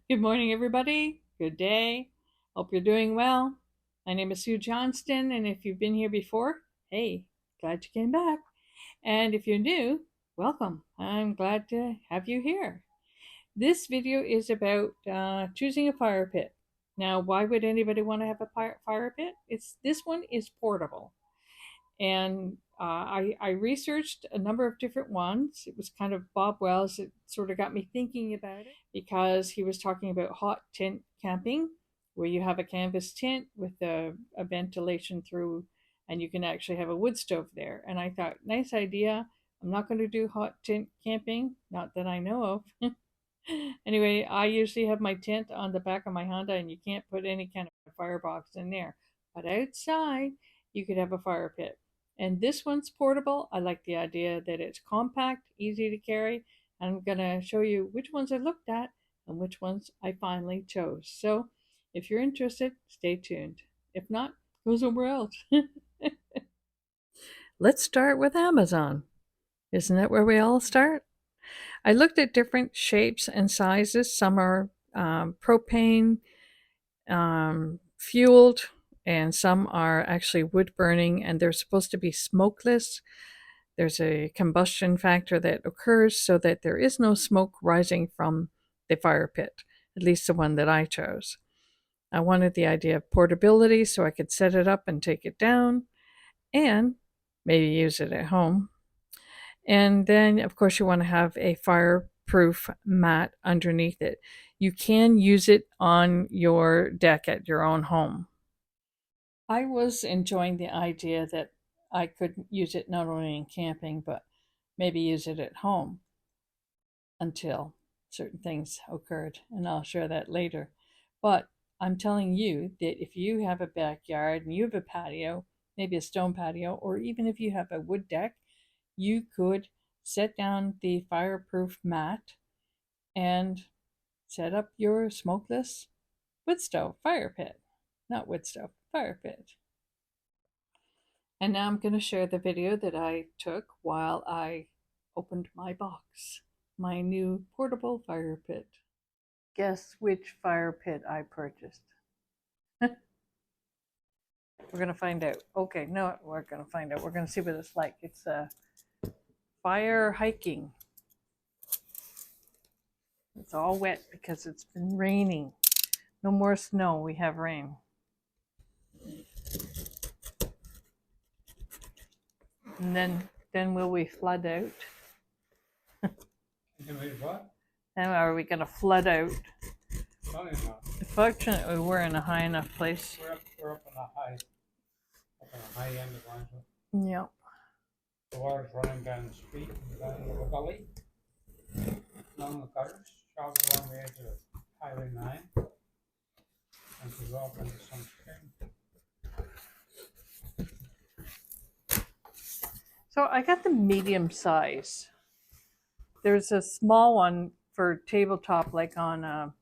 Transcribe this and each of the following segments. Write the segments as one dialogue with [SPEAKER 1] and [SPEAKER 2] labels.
[SPEAKER 1] Good morning, everybody. Good day. Hope you're doing well. My name is Sue Johnston, and if you've been here before, hey, glad you came back. And if you're new, welcome. I'm glad to have you here. This video is about choosing a fire pit. Now, why would anybody want to have a fire pit? This one is portable, and I researched a number of different ones. It was kind of Bob Wells that sort of got me thinking about it because he was talking about hot tent camping, where you have a canvas tent with a ventilation through, and you can actually have a wood stove there. And I thought, nice idea. I'm not going to do hot tent camping, not that I know of. Anyway, I usually have my tent on the back of my Honda, and you can't put any kind of firebox in there. But outside, you could have a fire pit. And this one's portable. I like the idea that it's compact, easy to carry. I'm going to show you which ones I looked at and which ones I finally chose. So if you're interested, stay tuned. If not, go somewhere else. Let's start with Amazon. Isn't that where we all start? I looked at different shapes and sizes. Some are propane fueled, and some are actually wood burning, and they're supposed to be smokeless. There's a combustion factor that occurs so that there is no smoke rising from the fire pit, at least the one that I chose. I wanted the idea of portability so I could set it up and take it down and maybe use it at home. And then, of course, you want to have a fireproof mat underneath it. You can use it on your deck at your own home. I was enjoying the idea that I could use it not only in camping, but maybe use it at home until certain things occurred. And I'll share that later. But I'm telling you that if you have a backyard and you have a patio, maybe a stone patio, or even if you have a wood deck, you could set down the fireproof mat and set up your smokeless wood stove fire pit. Not wood stove, fire pit. And now I'm going to share the video that I took while I opened my box, my new portable fire pit. Guess which fire pit I purchased? We're going to find out. Okay, no, we're going to find out. We're going to see what it's like. It's fire hiking. It's all wet because it's been raining. No more snow, we have rain. And then will we flood out?
[SPEAKER 2] What?
[SPEAKER 1] Then are we going to flood out?
[SPEAKER 2] Probably not.
[SPEAKER 1] Fortunately, we're in a high enough place.
[SPEAKER 2] We're up on the high end of Orangeville.
[SPEAKER 1] Yep.
[SPEAKER 2] The water's running down the street and down the gully, along the gutters, travels along the edge of Highway 9, and goes off into some stream.
[SPEAKER 1] So I got the medium size. There's a small one for tabletop, like on a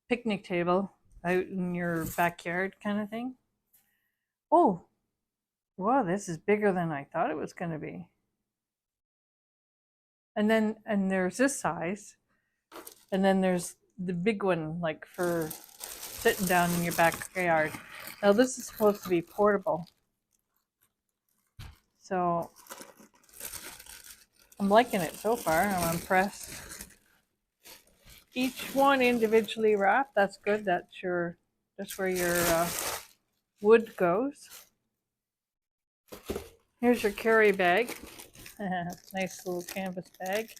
[SPEAKER 1] picnic table out in your backyard kind of thing. Oh, wow, this is bigger than I thought it was going to be. And there's this size. And then there's the big one, like for sitting down in your backyard. Now this is supposed to be portable. So I'm liking it so far. I'm impressed. Each one individually wrapped. That's good. That's where your wood goes. Here's your carry bag. Nice little canvas bag.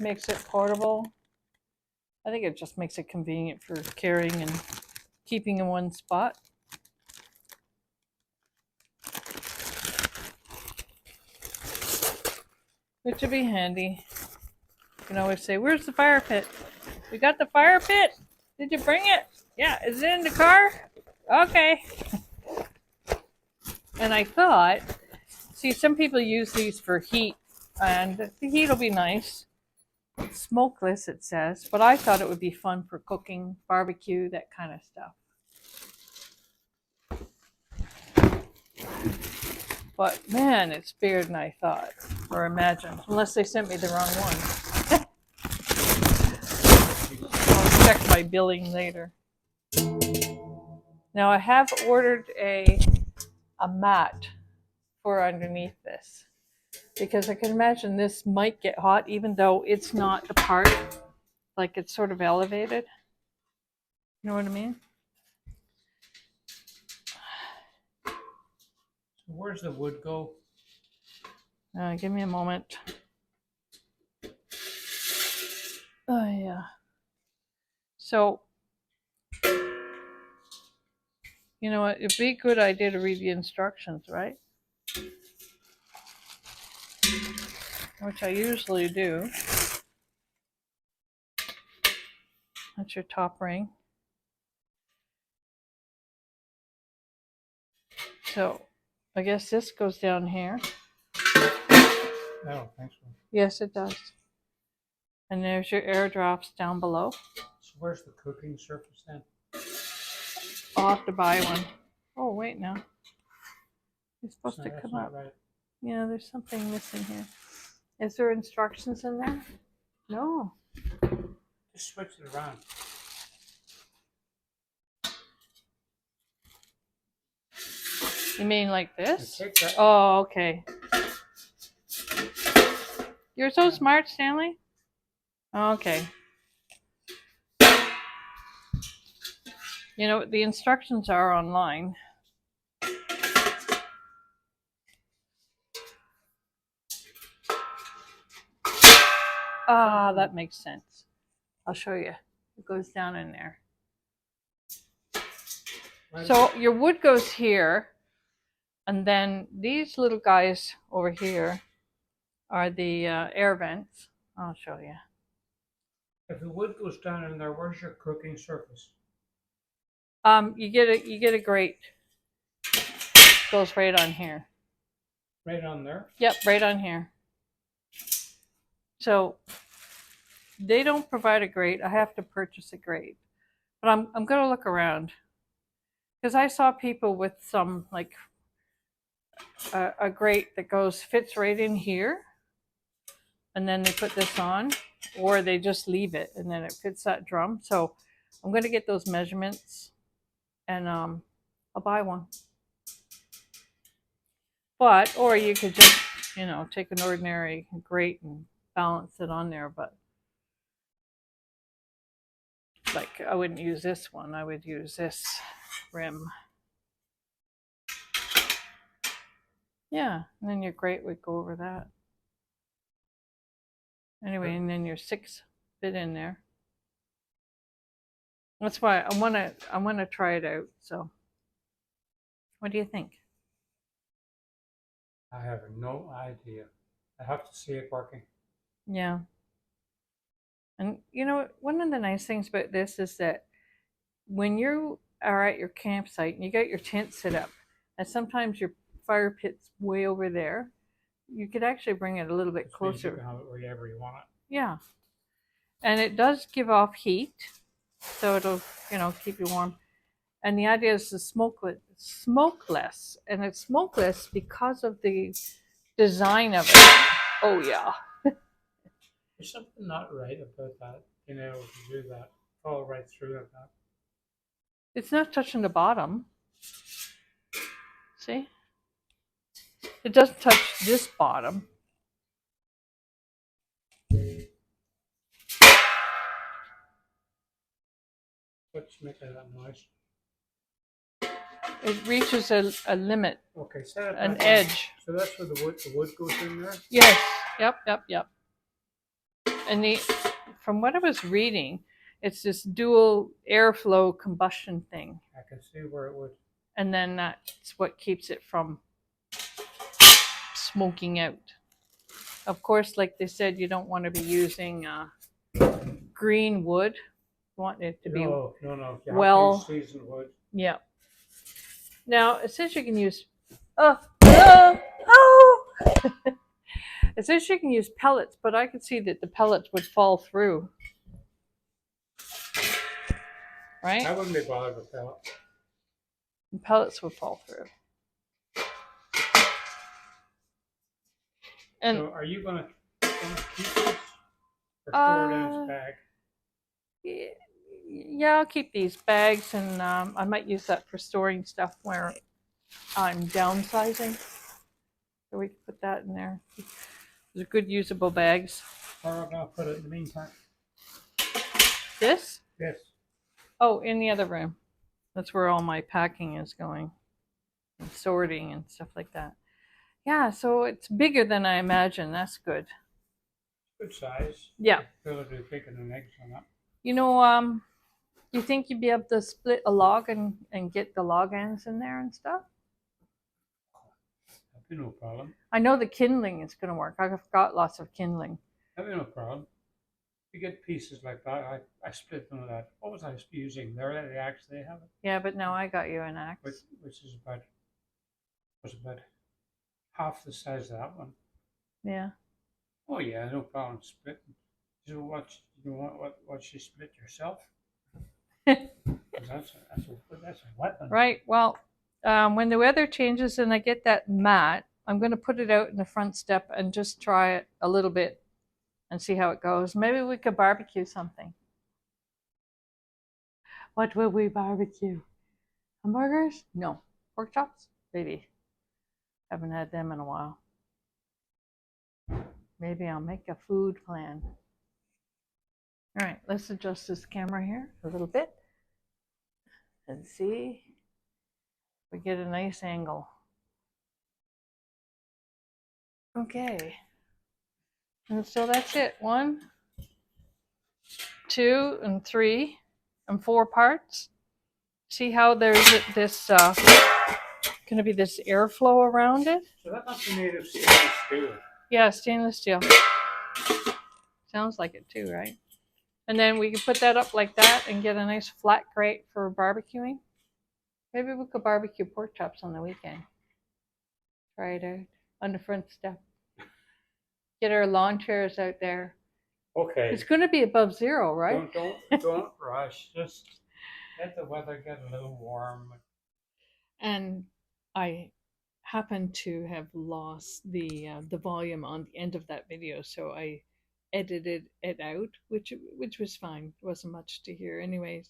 [SPEAKER 1] Makes it portable. I think it just makes it convenient for carrying and keeping in one spot. Which would be handy. You can always say, where's the fire pit? We got the fire pit? Did you bring it? Yeah, is it in the car? Okay. And I thought, see, some people use these for heat, and the heat will be nice. It's smokeless, it says, but I thought it would be fun for cooking, barbecue, that kind of stuff. But man, it's bigger than I thought or imagined, unless they sent me the wrong one. my billing later. Now I have ordered a mat for underneath this because I can imagine this might get hot even though it's not apart, like it's sort of elevated. You know what I mean?
[SPEAKER 2] So where's the wood go?
[SPEAKER 1] Give me a moment. Oh yeah. So, you know what? It'd be a good idea to read the instructions, right? Which I usually do. That's your top ring. So, I guess this goes down here.
[SPEAKER 2] I don't think so.
[SPEAKER 1] Yes, it does. And there's your air drops down below.
[SPEAKER 2] So where's the cooking surface then?
[SPEAKER 1] I'll have to buy one. Oh, wait now. It's supposed
[SPEAKER 2] So
[SPEAKER 1] to
[SPEAKER 2] that's
[SPEAKER 1] come
[SPEAKER 2] not
[SPEAKER 1] up.
[SPEAKER 2] right.
[SPEAKER 1] Yeah, there's something missing here. Is there instructions in there? No.
[SPEAKER 2] Just switch it around.
[SPEAKER 1] You mean like this?
[SPEAKER 2] Take that.
[SPEAKER 1] Oh, okay. You're so smart, Stanley. Okay. You know, the instructions are online. Ah, that makes sense. I'll show you. It goes down in there.
[SPEAKER 2] Right.
[SPEAKER 1] So your wood goes here, and then these little guys over here are the air vents. I'll show you.
[SPEAKER 2] If the wood goes down in there, where's your cooking surface?
[SPEAKER 1] You get a grate. Goes right on here.
[SPEAKER 2] Right on there?
[SPEAKER 1] Yep, right on here. So they don't provide a grate. I have to purchase a grate. But I'm gonna look around. Because I saw people with some like a grate that fits right in here, and then they put this on, or they just leave it and then it fits that drum. So I'm gonna get those measurements, and I'll buy one. But or you could just take an ordinary grate and balance it on there. But like I wouldn't use this one. I would use this rim. Yeah, and then your grate would go over that. Anyway, and then your 6 fit in there. That's why I wanna try it out. So, what do you think?
[SPEAKER 2] I have no idea. I have to see it working.
[SPEAKER 1] Yeah. And you know, one of the nice things about this is that when you are at your campsite and you got your tent set up, and sometimes your fire pit's way over there, you could actually bring it a little bit
[SPEAKER 2] Which means you
[SPEAKER 1] closer.
[SPEAKER 2] can have it wherever you want it.
[SPEAKER 1] Yeah. And it does give off heat, so it'll, keep you warm. And the idea is to smokeless, and it's smokeless because of the design of it. Oh yeah.
[SPEAKER 2] There's something not right about that, being able to do that, follow right through like that.
[SPEAKER 1] It's not touching the bottom. See? It doesn't touch this bottom.
[SPEAKER 2] What's making that noise?
[SPEAKER 1] It reaches a limit,
[SPEAKER 2] Okay, set it
[SPEAKER 1] an
[SPEAKER 2] back
[SPEAKER 1] edge.
[SPEAKER 2] on. So that's where the wood goes in there?
[SPEAKER 1] Yes. Yep. And from what I was reading, it's this dual airflow combustion thing.
[SPEAKER 2] I can see where it would.
[SPEAKER 1] And then that's what keeps it from smoking out. Of course, like they said, you don't want to be using green wood. You want it to be
[SPEAKER 2] No. You have to
[SPEAKER 1] well.
[SPEAKER 2] use seasoned wood.
[SPEAKER 1] Yeah. Now it says you can use. It says you can use pellets, but I could see that the pellets would fall through. Right?
[SPEAKER 2] I wouldn't be bothered with that.
[SPEAKER 1] The pellets would fall through. And
[SPEAKER 2] So are you gonna keep this or store it in its bag?
[SPEAKER 1] Yeah, I'll keep these bags, and I might use that for storing stuff where I'm downsizing. So we can put that in there. Those are good usable bags.
[SPEAKER 2] Where am I gonna put it in the meantime?
[SPEAKER 1] This?
[SPEAKER 2] Yes.
[SPEAKER 1] Oh, in the other room. That's where all my packing is going, and sorting and stuff like that. Yeah, so it's bigger than I imagined. That's good.
[SPEAKER 2] Good size.
[SPEAKER 1] Yeah.
[SPEAKER 2] Ability to pick an eggs on that.
[SPEAKER 1] You know, you think you'd be able to split a log and get the log ends in there and stuff?
[SPEAKER 2] That'd be no problem.
[SPEAKER 1] I know the kindling is going to work. I've got lots of kindling.
[SPEAKER 2] That'd be no problem. You get pieces like that. I split them with that. What was I using? They're the axe they have,
[SPEAKER 1] Yeah, but now I got you an axe.
[SPEAKER 2] which is about half the size of that one.
[SPEAKER 1] Yeah.
[SPEAKER 2] Oh yeah, no problem splitting. You want what you split yourself? 'Cause that's a weapon.
[SPEAKER 1] Right. Well, when the weather changes and I get that mat, I'm going to put it out in the front step and just try it a little bit and see how it goes. Maybe we could barbecue something. What will we barbecue? Hamburgers? No. Pork chops? Maybe. Haven't had them in a while. Maybe I'll make a food plan. All right, let's adjust this camera here a little bit and see if we get a nice angle. Okay. And so that's it. 1, 2, and 3, and 4 parts. See how there's this going to be this airflow around it?
[SPEAKER 2] So that must be made of stainless steel.
[SPEAKER 1] Yeah, stainless steel. Sounds like it too, right? And then we can put that up like that and get a nice flat grate for barbecuing. Maybe we could barbecue pork chops on the weekend. Try it out on the front step. Get our lawn chairs out there.
[SPEAKER 2] Okay.
[SPEAKER 1] It's going to be above zero, right?
[SPEAKER 2] Don't rush. Just let the weather get a little warm.
[SPEAKER 1] And I happen to have lost the volume on the end of that video, so I edited it out, which was fine. It wasn't much to hear. Anyways,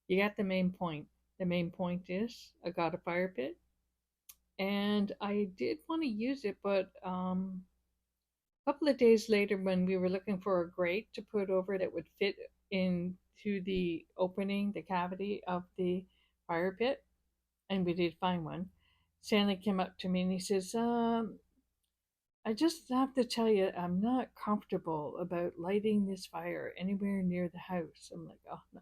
[SPEAKER 1] you got the main point. The main point is I got a fire pit, and I did want to use it, but a couple of days later, when we were looking for a grate to put over that would fit into the opening, the cavity of the fire pit, and we did find one. Stanley came up to me and he says, I just have to tell you, I'm not comfortable about lighting this fire anywhere near the house. I'm like, oh no.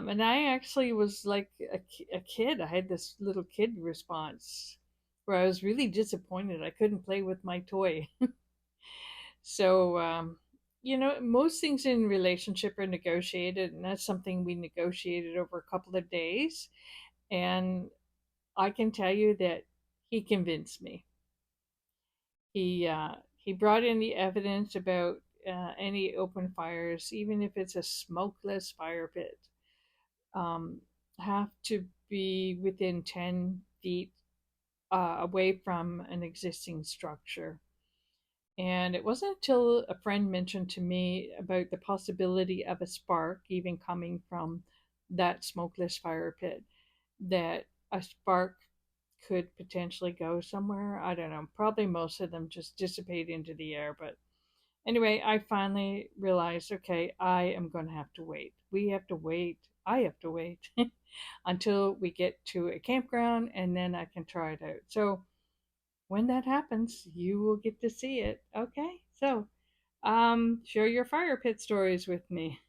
[SPEAKER 1] And I actually was like a kid. I had this little kid response where I was really disappointed. I couldn't play with my toy. So, most things in relationship are negotiated, and that's something we negotiated over a couple of days. And I can tell you that he convinced me. He brought in the evidence about any open fires, even if it's a smokeless fire pit, um, have to be within 10 feet away from an existing structure. And it wasn't until a friend mentioned to me about the possibility of a spark even coming from that smokeless fire pit that a spark could potentially go somewhere. I don't know. Probably most of them just dissipate into the air. But anyway, I finally realized okay, I am going to have to wait. We have to wait. I have to wait until we get to a campground and then I can try it out. So when that happens, you will get to see it. Okay? So, share your fire pit stories with me.